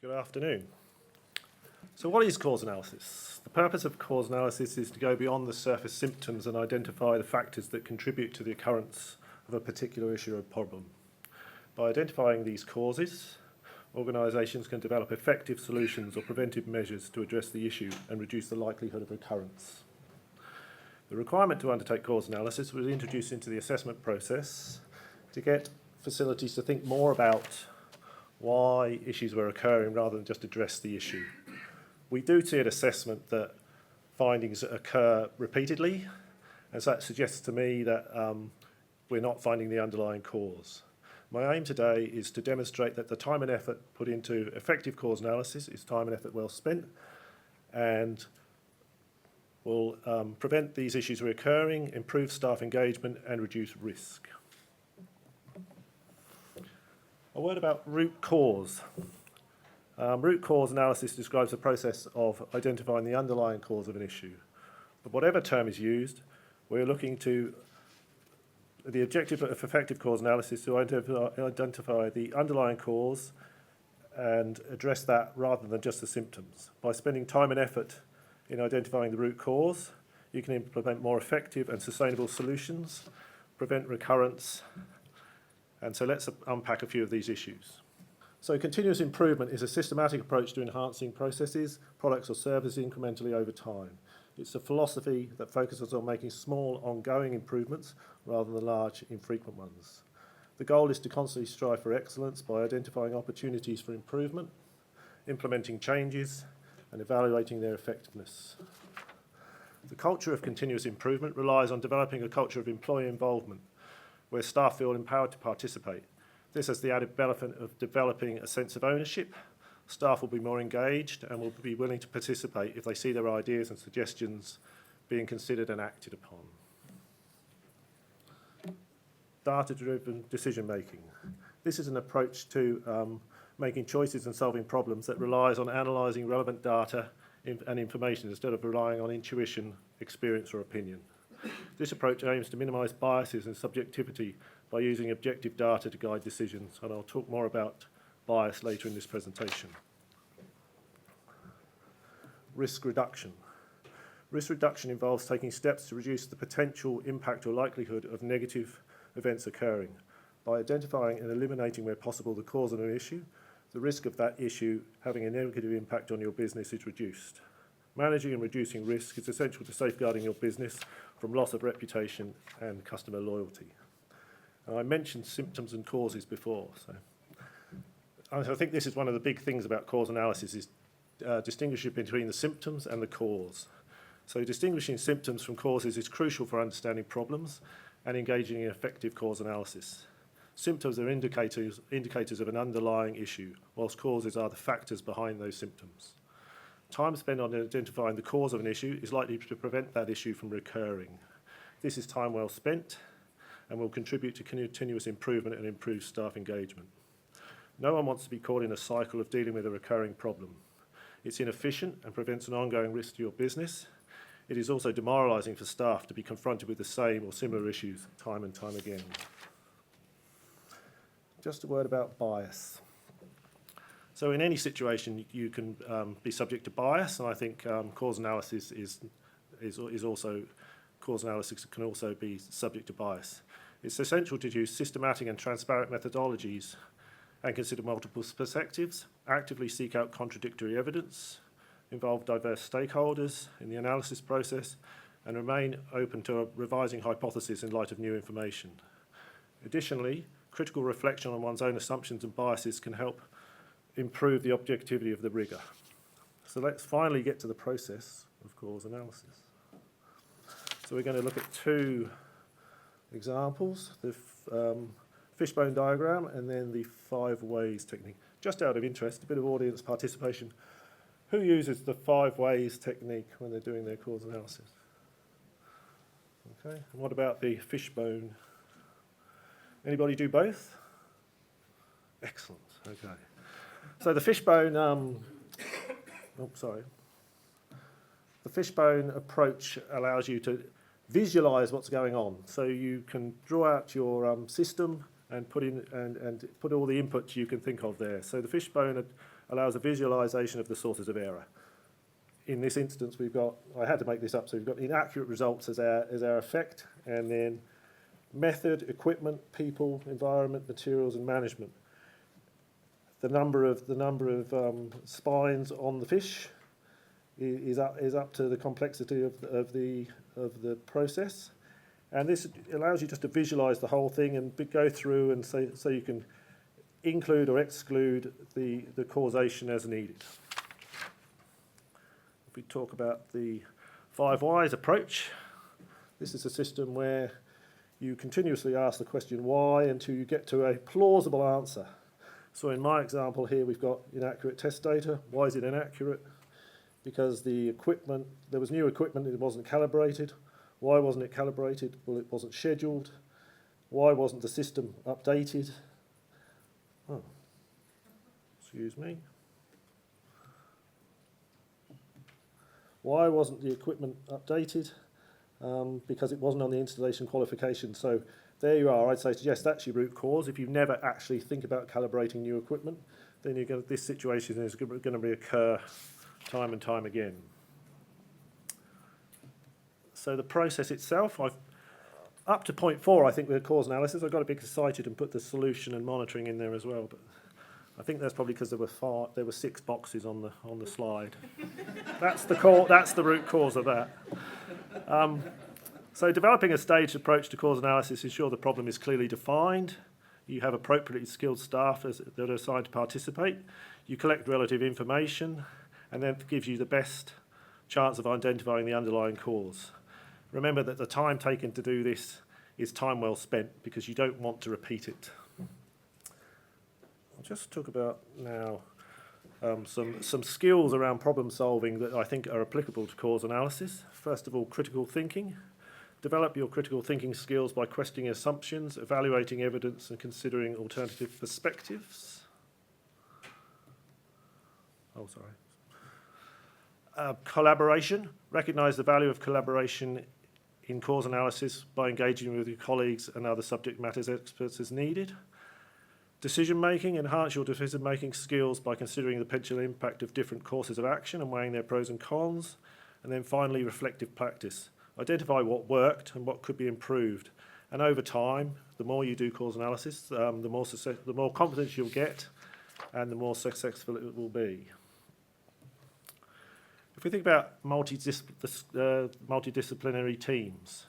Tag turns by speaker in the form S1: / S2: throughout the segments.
S1: Good afternoon. So what is cause analysis? The purpose of cause analysis is to go beyond the surface symptoms and identify the factors that contribute to the occurrence of a particular issue or problem. By identifying these causes, organisations can develop effective solutions or preventive measures to address the issue and reduce the likelihood of recurrence. The requirement to undertake cause analysis was introduced into the assessment process to get facilities to think more about why issues were occurring rather than just address the issue. We do see at assessment that findings occur repeatedly, and so that suggests to me that we're not finding the underlying cause. My aim today is to demonstrate that the time and effort put into effective cause analysis is time and effort well spent and will prevent these issues recurring, improve staff engagement and reduce risk. A word about root cause. Root cause analysis describes the process of identifying the underlying cause of an issue. But whatever term is used, we're looking to the objective of effective cause analysis to identify the underlying cause and address that rather than just the symptoms. By spending time and effort in identifying the root cause, you can implement more effective and sustainable solutions, prevent recurrence, and so let's unpack a few of these issues. So continuous improvement is a systematic approach to enhancing processes, products or services incrementally over time. It's a philosophy that focuses on making small, ongoing improvements rather than large, infrequent ones. The goal is to constantly strive for excellence by identifying opportunities for improvement, implementing changes, and evaluating their effectiveness. The culture of continuous improvement relies on developing a culture of employee involvement, where staff feel empowered to participate. This has the added benefit of developing a sense of ownership. Staff will be more engaged and will be willing to participate if they see their ideas and suggestions being considered and acted upon. Data-driven decision-making. This is an approach to making choices and solving problems that relies on analysing relevant data and information instead of relying on intuition, experience or opinion. This approach aims to minimise biases and subjectivity by using objective data to guide decisions, and I'll talk more about bias later in this presentation. Risk reduction. Risk reduction involves taking steps to reduce the potential impact or likelihood of negative events occurring. By identifying and eliminating where possible the cause of an issue, the risk of that issue having a negative impact on your business is reduced. Managing and reducing risk is essential to safeguarding your business from loss of reputation and customer loyalty. And I mentioned symptoms and causes before, so I think this is one of the big things about cause analysis is distinguishing between the symptoms and the cause. So distinguishing symptoms from causes is crucial for understanding problems and engaging in effective cause analysis. Symptoms are indicators of an underlying issue, whilst causes are the factors behind those symptoms. Time spent on identifying the cause of an issue is likely to prevent that issue from recurring. This is time well spent and will contribute to continuous improvement and improved staff engagement. No one wants to be caught in a cycle of dealing with a recurring problem. It's inefficient and prevents an ongoing risk to your business. It is also demoralising for staff to be confronted with the same or similar issues time and time again. Just a word about bias. So in any situation, you can be subject to bias, and I think cause analysis can also be subject to bias. It's essential to use systematic and transparent methodologies and consider multiple perspectives, actively seek out contradictory evidence, involve diverse stakeholders in the analysis process, and remain open to revising hypotheses in light of new information. Additionally, critical reflection on one's own assumptions and biases can help improve the objectivity of the rigour. So let's finally get to the process of cause analysis. So we're going to look at two examples, the fishbone diagram and then the 5 ways technique. Just out of interest, a bit of audience participation. Who uses the 5 ways technique when they're doing their cause analysis? Okay, and what about the fishbone? Anybody do both? Excellent, okay. So the fishbone, the fishbone approach allows you to visualise what's going on. So you can draw out your system and put all the inputs you can think of there. So the fishbone allows a visualization of the sources of error. In this instance, I had to make this up, so we've got inaccurate results as our effect, and then method, equipment, people, environment, materials, and management. The number of spines on the fish is up to the complexity of the process, and this allows you just to visualize the whole thing and go through and so you can include or exclude the causation as needed. If we talk about the 5 whys approach, this is a system where you continuously ask the question why until you get to a plausible answer. So in my example here, we've got inaccurate test data. Why is it inaccurate? Because the equipment, there was new equipment, it wasn't calibrated. Why wasn't it calibrated? Well, it wasn't scheduled. Why wasn't the system updated? Oh, excuse me. Why wasn't the equipment updated? Because it wasn't on the installation qualification. So there you are. I'd say, yes, that's your root cause. If you never actually think about calibrating new equipment, then this situation is going to reoccur time and time again. So the process itself, up to point 4, I think, with the cause analysis, I got a bit excited and put the solution and monitoring in there as well. But I think that's probably because there were 6 boxes on the slide. That's the root cause of that. So developing a staged approach to cause analysis ensures the problem is clearly defined. You have appropriately skilled staff that are assigned to participate. You collect relative information, and then it gives you the best chance of identifying the underlying cause. Remember that the time taken to do this is time well spent because you don't want to repeat it. I'll just talk about now some skills around problem solving that I think are applicable to cause analysis. First of all, critical thinking. Develop your critical thinking skills by questioning assumptions, evaluating evidence, and considering alternative perspectives. Oh, sorry. Collaboration. Recognise the value of collaboration in cause analysis by engaging with your colleagues and other subject matter experts as needed. Decision making. Enhance your decision making skills by considering the potential impact of different courses of action and weighing their pros and cons. And then finally, reflective practice. Identify what worked and what could be improved. And over time, the more you do cause analysis, the more confidence you'll get and the more successful it will be. If we think about multidisciplinary teams,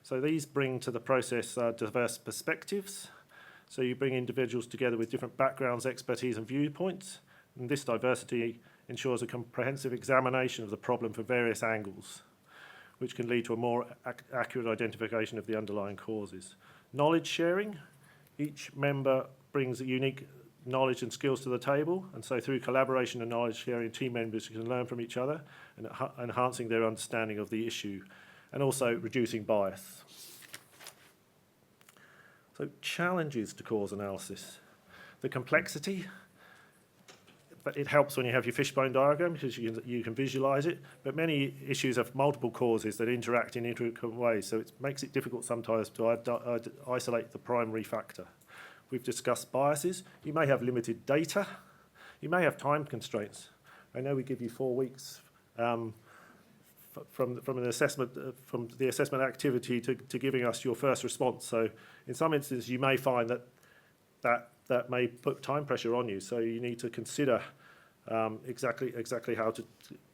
S1: so these bring to the process diverse perspectives. So you bring individuals together with different backgrounds, expertise and viewpoints. And this diversity ensures a comprehensive examination of the problem from various angles, which can lead to a more accurate identification of the underlying causes. Knowledge sharing. Each member brings a unique knowledge and skills to the table, and so through collaboration and knowledge sharing, team members can learn from each other and enhancing their understanding of the issue, and also reducing bias. So challenges to cause analysis. The complexity. But it helps when you have your fishbone diagram because you can visualize it. But many issues have multiple causes that interact in intricate ways, so it makes it difficult sometimes to isolate the primary factor. We've discussed biases. You may have limited data. You may have time constraints. I know we give you 4 weeks from the assessment activity to giving us your first response. So in some instances, you may find that may put time pressure on you. So you need to consider exactly how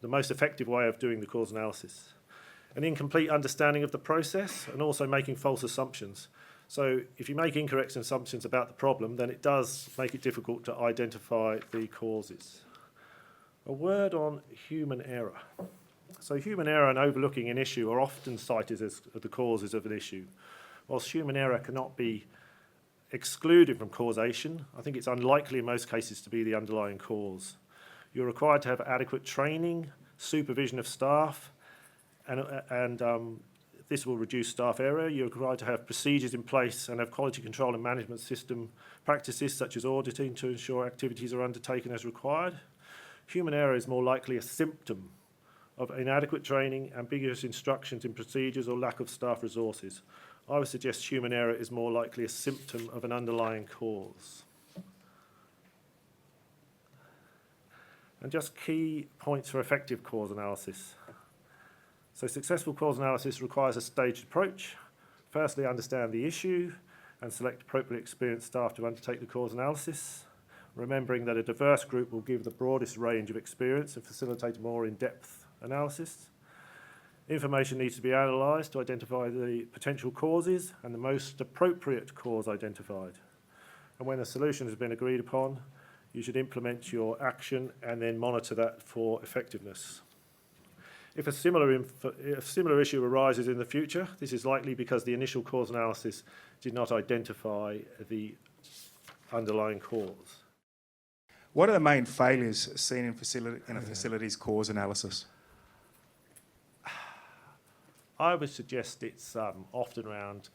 S1: the most effective way of doing the cause analysis. An incomplete understanding of the process and also making false assumptions. So if you make incorrect assumptions about the problem, then it does make it difficult to identify the causes. A word on human error. So human error and overlooking an issue are often cited as the causes of an issue. Whilst human error cannot be excluded from causation, I think it's unlikely in most cases to be the underlying cause. You're required to have adequate training, supervision of staff, and this will reduce staff error. You're required to have procedures in place and have quality control and management system practices such as auditing to ensure activities are undertaken as required. Human error is more likely a symptom of inadequate training, ambiguous instructions in procedures, or lack of staff resources. I would suggest human error is more likely a symptom of an underlying cause. And just key points for effective cause analysis. So successful cause analysis requires a staged approach. Firstly, understand the issue and select appropriate experienced staff to undertake the cause analysis, remembering that a diverse group will give the broadest range of experience and facilitate a more in-depth analysis. Information needs to be analysed to identify the potential causes and the most appropriate cause identified. And when a solution has been agreed upon, you should implement your action and then monitor that for effectiveness. If a similar issue arises in the future, this is likely because the initial cause analysis did not identify the underlying cause.
S2: What are the main failures seen in a facility's cause analysis?
S1: I would suggest it's often around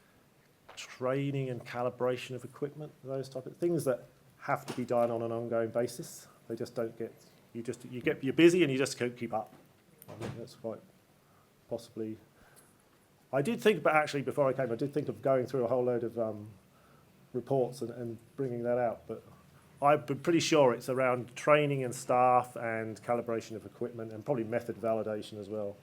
S1: training and calibration of equipment, those type of things that have to be done on an ongoing basis. They just don't get, you're busy and you just can't keep up. I think that's quite possibly. I did think about, actually, before I came, I did think of going through a whole load of reports and bringing that out, but I'm pretty sure it's around training and staff and calibration of equipment and probably method validation as well.